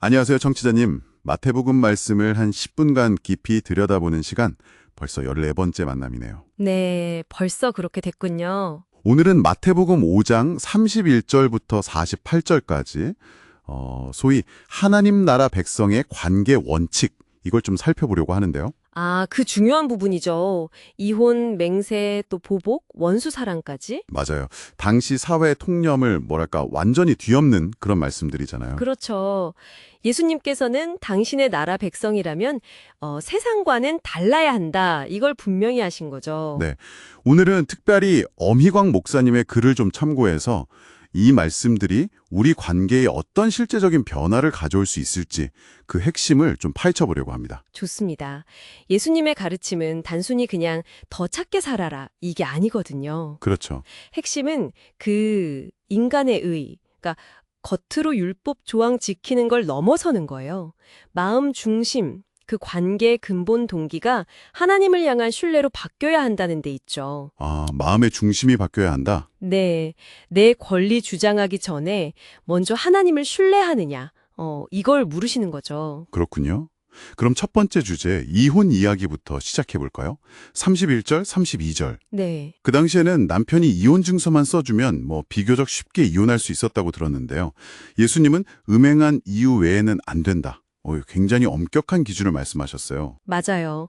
안녕하세요, 청취자님. 마태복음 말씀을 한 10분간 깊이 들여다보는 시간, 벌써 14번째 만남이네요. 네, 벌써 그렇게 됐군요. 오늘은 마태복음 5장 31절부터 48절까지 소위 하나님 나라 백성의 관계 원칙, 이걸 좀 살펴보려고 하는데요. 아, 그 중요한 부분이죠. 이혼, 맹세, 또 보복, 원수 사랑까지? 맞아요. 당시 사회 통념을 완전히 뒤엎는 그런 말씀들이잖아요. 그렇죠. 예수님께서는 당신의 나라 백성이라면 세상과는 달라야 한다. 이걸 분명히 하신 거죠. 네. 오늘은 특별히 엄희광 목사님의 글을 좀 참고해서 이 말씀들이 우리 관계에 어떤 실제적인 변화를 가져올 수 있을지 그 핵심을 좀 파헤쳐 보려고 합니다. 좋습니다. 예수님의 가르침은 단순히 그냥 더 착게 살아라. 이게 아니거든요. 그렇죠. 핵심은 그 인간의 그러니까 겉으로 율법 조항 지키는 걸 넘어서는 거예요. 마음 중심, 그 관계의 근본 동기가 하나님을 향한 신뢰로 바뀌어야 한다는 데 있죠. 아, 마음의 중심이 바뀌어야 한다. 네, 내 권리 주장하기 전에 먼저 하나님을 신뢰하느냐, 이걸 물으시는 거죠. 그렇군요. 그럼 첫 번째 주제, 이혼 이야기부터 시작해 볼까요? 31절, 32절. 네, 그 당시에는 남편이 이혼 증서만 써주면 비교적 쉽게 이혼할 수 있었다고 들었는데요. 예수님은 음행한 이유 외에는 안 된다. 굉장히 엄격한 기준을 말씀하셨어요. 맞아요.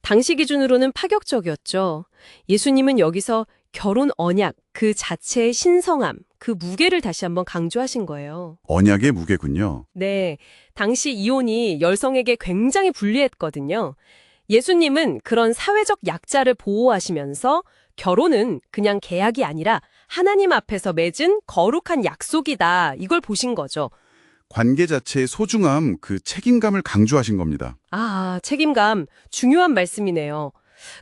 당시 기준으로는 파격적이었죠. 예수님은 여기서 결혼 언약, 그 자체의 신성함, 그 무게를 다시 한번 강조하신 거예요. 언약의 무게군요. 네, 당시 이혼이 여성에게 굉장히 불리했거든요. 예수님은 그런 사회적 약자를 보호하시면서 결혼은 그냥 계약이 아니라 하나님 앞에서 맺은 거룩한 약속이다. 이걸 보신 거죠. 관계 자체의 소중함, 그 책임감을 강조하신 겁니다. 아, 책임감. 중요한 말씀이네요.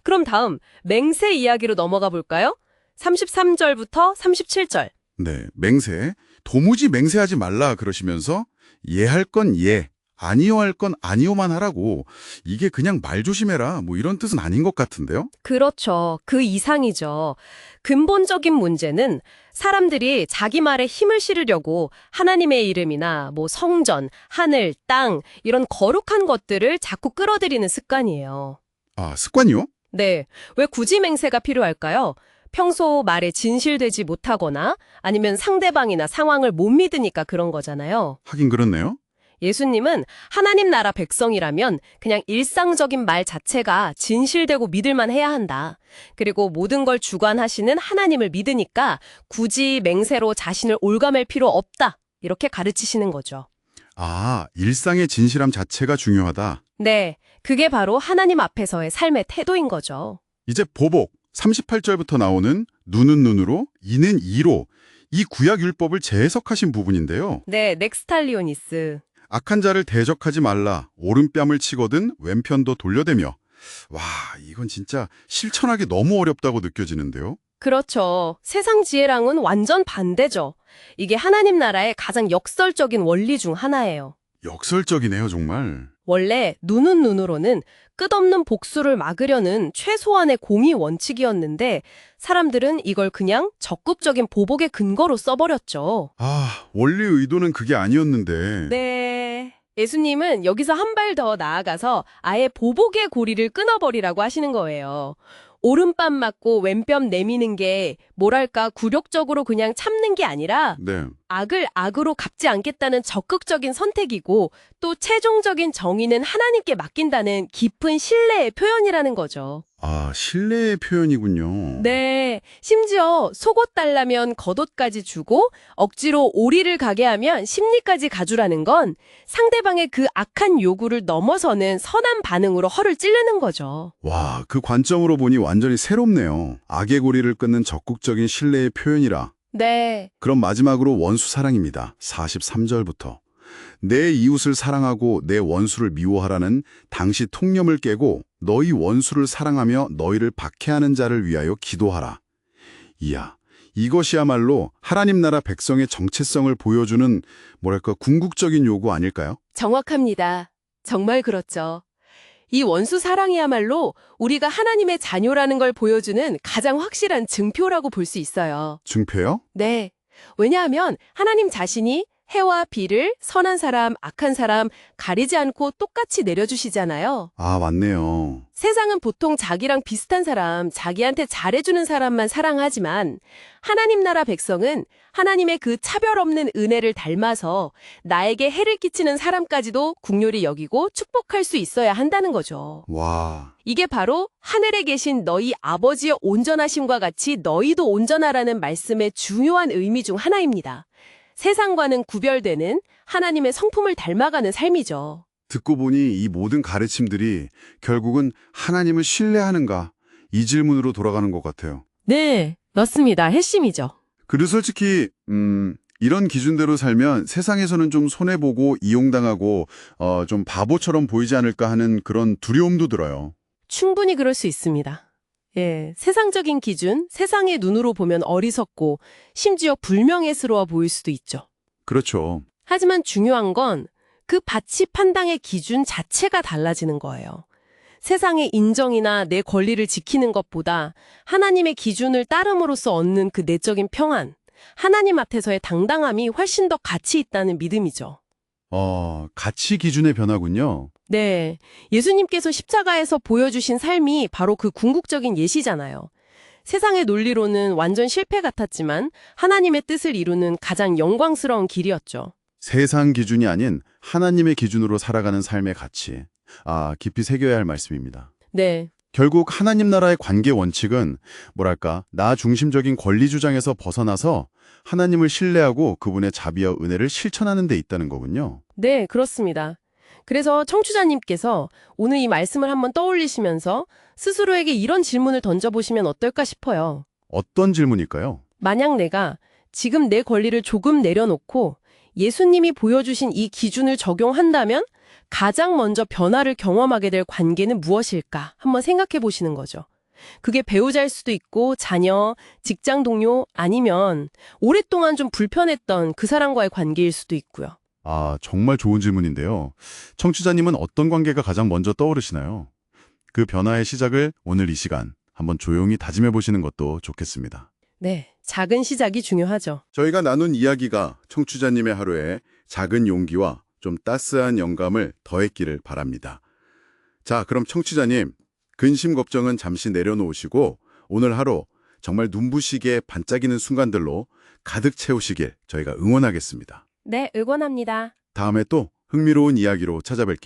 그럼 다음, 맹세 이야기로 넘어가 볼까요? 33절부터 37절. 네, 맹세. 도무지 맹세하지 말라 그러시면서 예할 건 예, 아니요 할 건 아니요만 하라고. 이게 그냥 말 조심해라. 이런 뜻은 아닌 것 같은데요? 그렇죠. 그 이상이죠. 근본적인 문제는 사람들이 자기 말에 힘을 실으려고 하나님의 이름이나 성전, 하늘, 땅 이런 거룩한 것들을 자꾸 끌어들이는 습관이에요. 아, 습관이요? 네. 왜 굳이 맹세가 필요할까요? 평소 말에 진실되지 못하거나 아니면 상대방이나 상황을 못 믿으니까 그런 거잖아요. 하긴 그렇네요. 예수님은 하나님 나라 백성이라면 그냥 일상적인 말 자체가 진실되고 믿을만 해야 한다. 그리고 모든 걸 주관하시는 하나님을 믿으니까 굳이 맹세로 자신을 올가맬 필요 없다. 이렇게 가르치시는 거죠. 아, 일상의 진실함 자체가 중요하다. 네, 그게 바로 하나님 앞에서의 삶의 태도인 거죠. 이제 보복, 38절부터 나오는 눈은 눈으로, 이는 이로, 이 구약 율법을 재해석하신 부분인데요. 네, 넥스탈리오니스. 악한 자를 대적하지 말라, 오른뺨을 치거든 왼편도 돌려대며. 와, 이건 진짜 실천하기 너무 어렵다고 느껴지는데요. 그렇죠. 세상 지혜랑은 완전 반대죠. 이게 하나님 나라의 가장 역설적인 원리 중 하나예요. 역설적이네요, 정말. 원래 눈은 눈으로는 끝없는 복수를 막으려는 최소한의 공의 원칙이었는데 사람들은 이걸 그냥 적극적인 보복의 근거로 써버렸죠. 아, 원래 의도는 그게 아니었는데. 네. 예수님은 여기서 한 발 더 나아가서 아예 보복의 고리를 끊어버리라고 하시는 거예요. 오른뺨 맞고 왼뺨 내미는 게 굴욕적으로 그냥 참는 게 아니라 네. 악을 악으로 갚지 않겠다는 적극적인 선택이고 또 최종적인 정의는 하나님께 맡긴다는 깊은 신뢰의 표현이라는 거죠. 아, 신뢰의 표현이군요. 네, 심지어 속옷 달라면 겉옷까지 주고 억지로 오리를 가게 하면 심리까지 가주라는 건 상대방의 그 악한 요구를 넘어서는 선한 반응으로 허를 찌르는 거죠. 와, 그 관점으로 보니 완전히 새롭네요. 악의 고리를 끊는 적극적인 신뢰의 표현이라. 네, 그럼 마지막으로 원수 사랑입니다. 43절부터. 내 이웃을 사랑하고 내 원수를 미워하라는 당시 통념을 깨고 너희 원수를 사랑하며 너희를 박해하는 자를 위하여 기도하라. 이야, 이것이야말로 하나님 나라 백성의 정체성을 보여주는 궁극적인 요구 아닐까요? 정확합니다. 정말 그렇죠. 이 원수 사랑이야말로 우리가 하나님의 자녀라는 걸 보여주는 가장 확실한 증표라고 볼 수 있어요. 증표요? 네. 왜냐하면 하나님 자신이 해와 비를 선한 사람, 악한 사람 가리지 않고 똑같이 내려주시잖아요. 아, 맞네요. 세상은 보통 자기랑 비슷한 사람, 자기한테 잘해주는 사람만 사랑하지만 하나님 나라 백성은 하나님의 그 차별 없는 은혜를 닮아서 나에게 해를 끼치는 사람까지도 긍휼히 여기고 축복할 수 있어야 한다는 거죠. 와, 이게 바로 하늘에 계신 너희 아버지의 온전하심과 같이 너희도 온전하라는 말씀의 중요한 의미 중 하나입니다. 세상과는 구별되는 하나님의 성품을 닮아가는 삶이죠. 듣고 보니 이 모든 가르침들이 결국은 하나님을 신뢰하는가? 이 질문으로 돌아가는 것 같아요. 네, 맞습니다. 핵심이죠. 그리고 솔직히 이런 기준대로 살면 세상에서는 좀 손해보고 이용당하고 좀 바보처럼 보이지 않을까 하는 그런 두려움도 들어요. 충분히 그럴 수 있습니다. 예, 세상적인 기준, 세상의 눈으로 보면 어리석고 심지어 불명예스러워 보일 수도 있죠. 그렇죠. 하지만 중요한 건 그 가치 판단의 기준 자체가 달라지는 거예요. 세상의 인정이나 내 권리를 지키는 것보다 하나님의 기준을 따름으로써 얻는 그 내적인 평안, 하나님 앞에서의 당당함이 훨씬 더 가치 있다는 믿음이죠. 가치 기준의 변화군요. 네, 예수님께서 십자가에서 보여주신 삶이 바로 그 궁극적인 예시잖아요. 세상의 논리로는 완전 실패 같았지만 하나님의 뜻을 이루는 가장 영광스러운 길이었죠. 세상 기준이 아닌 하나님의 기준으로 살아가는 삶의 가치. 깊이 새겨야 할 말씀입니다. 네, 결국 하나님 나라의 관계 원칙은 뭐랄까, 나 중심적인 권리 주장에서 벗어나서 하나님을 신뢰하고 그분의 자비와 은혜를 실천하는 데 있다는 거군요. 네, 그렇습니다. 그래서 청취자님께서 오늘 이 말씀을 한번 떠올리시면서 스스로에게 이런 질문을 던져보시면 어떨까 싶어요. 어떤 질문일까요? 만약 내가 지금 내 권리를 조금 내려놓고 예수님이 보여주신 이 기준을 적용한다면 가장 먼저 변화를 경험하게 될 관계는 무엇일까 한번 생각해 보시는 거죠. 그게 배우자일 수도 있고 자녀, 직장 동료 아니면 오랫동안 좀 불편했던 그 사람과의 관계일 수도 있고요. 정말 좋은 질문인데요. 청취자님은 어떤 관계가 가장 먼저 떠오르시나요? 그 변화의 시작을 오늘 이 시간 한번 조용히 다짐해 보시는 것도 좋겠습니다. 네, 작은 시작이 중요하죠. 저희가 나눈 이야기가 청취자님의 하루에 작은 용기와 좀 따스한 영감을 더했기를 바랍니다. 자, 그럼 청취자님, 근심 걱정은 잠시 내려놓으시고 오늘 하루 정말 눈부시게 반짝이는 순간들로 가득 채우시길 저희가 응원하겠습니다. 네, 응원합니다. 다음에 또 흥미로운 이야기로 찾아뵐게요.